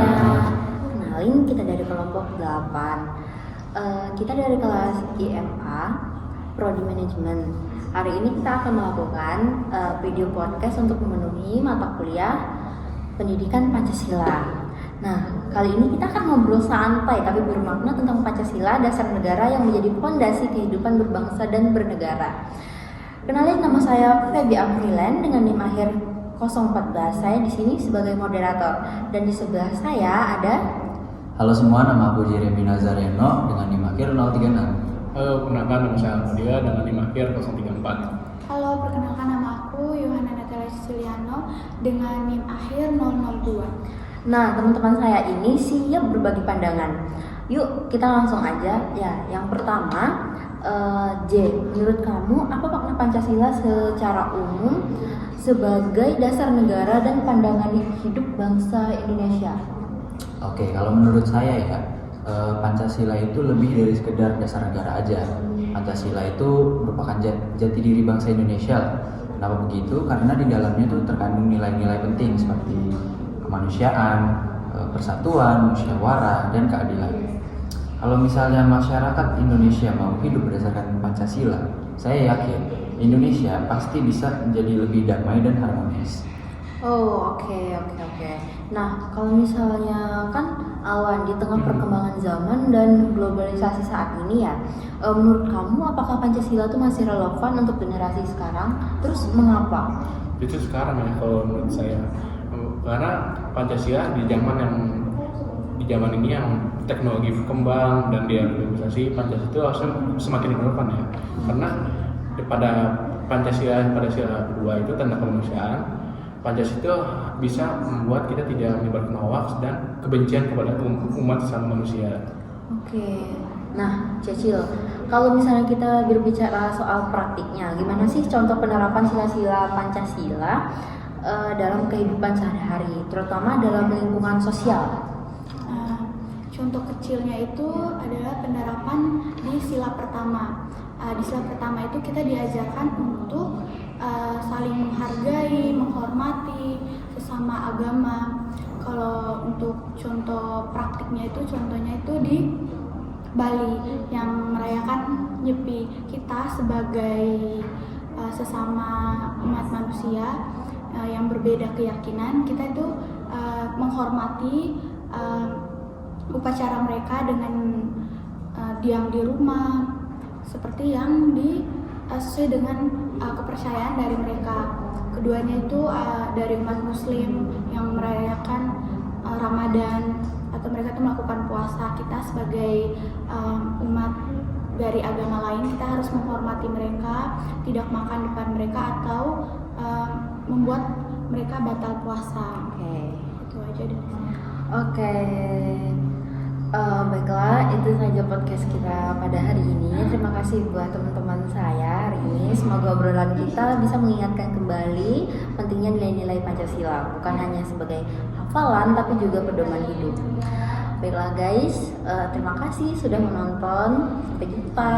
semuanya. Kenalin, kita dari kelompok 8. Kita dari kelas IMA, Prodi Manajemen. Hari ini kita akan melakukan video podcast untuk memenuhi mata kuliah Pendidikan Pancasila. Nah, kali ini kita akan ngobrol santai tapi bermakna tentang Pancasila, dasar negara yang menjadi fondasi kehidupan berbangsa dan bernegara. Kenalin, nama saya Feby Aprilen dengan NIM akhir 014. Saya di sini sebagai moderator dan di sebelah saya ada. Halo semua, nama aku Jeremy Nazareno dengan NIM akhir 036. Halo, perkenalkan nama saya Almadia dengan NIM akhir 034. Halo, perkenalkan nama aku Yohana Natalia Siciliano dengan NIM akhir 002. Nah, teman-teman saya ini siap berbagi pandangan. Yuk, kita langsung aja. Ya, yang pertama, J, menurut kamu apa makna Pancasila secara umum sebagai dasar negara dan pandangan hidup bangsa Indonesia? Oke, kalau menurut saya ya, Pancasila itu lebih dari sekedar dasar negara aja. Pancasila itu merupakan jati diri bangsa Indonesia. Kenapa begitu? Karena di dalamnya tuh terkandung nilai-nilai penting seperti kemanusiaan, persatuan, musyawarah, dan keadilan. Kalau misalnya masyarakat Indonesia mau hidup berdasarkan Pancasila, saya yakin Indonesia pasti bisa menjadi lebih damai dan harmonis. Oh, oke. Nah, kalau misalnya kan Awan, di tengah perkembangan zaman dan globalisasi saat ini ya, menurut kamu apakah Pancasila itu masih relevan untuk generasi sekarang? Terus mengapa? Itu sekarang ya kalau menurut saya. Karena Pancasila di zaman ini yang teknologi berkembang dan dia globalisasi, Pancasila itu harusnya semakin relevan ya. Karena pada Pancasila kedua itu tentang kemanusiaan, Pancasila itu bisa membuat kita tidak menyebarkan hoaks dan kebencian kepada umat sesama manusia. Oke. Nah, Cecil, kalau misalnya kita berbicara soal praktiknya, gimana sih contoh penerapan sila-sila Pancasila dalam kehidupan sehari-hari, terutama dalam lingkungan sosial? Contoh kecilnya itu adalah penerapan di sila pertama. Di sila pertama itu kita diajarkan untuk saling menghargai, menghormati sesama agama. Kalau untuk contoh praktiknya itu, contohnya itu di Bali yang merayakan Nyepi. Kita sebagai sesama umat manusia yang berbeda keyakinan, kita itu menghormati upacara mereka dengan diam di rumah seperti yang sesuai dengan kepercayaan dari mereka. Keduanya itu dari umat Muslim yang merayakan Ramadan atau mereka itu melakukan puasa. Kita sebagai umat dari agama lain, kita harus menghormati mereka, tidak makan depan mereka atau membuat mereka batal puasa. Itu aja deh. Baiklah, itu saja podcast kita pada hari ini. Terima kasih buat teman-teman saya hari ini. Semoga obrolan kita bisa mengingatkan kembali pentingnya nilai-nilai Pancasila, bukan hanya sebagai hafalan tapi juga pedoman hidup. Baiklah guys, terima kasih sudah menonton. Sampai jumpa.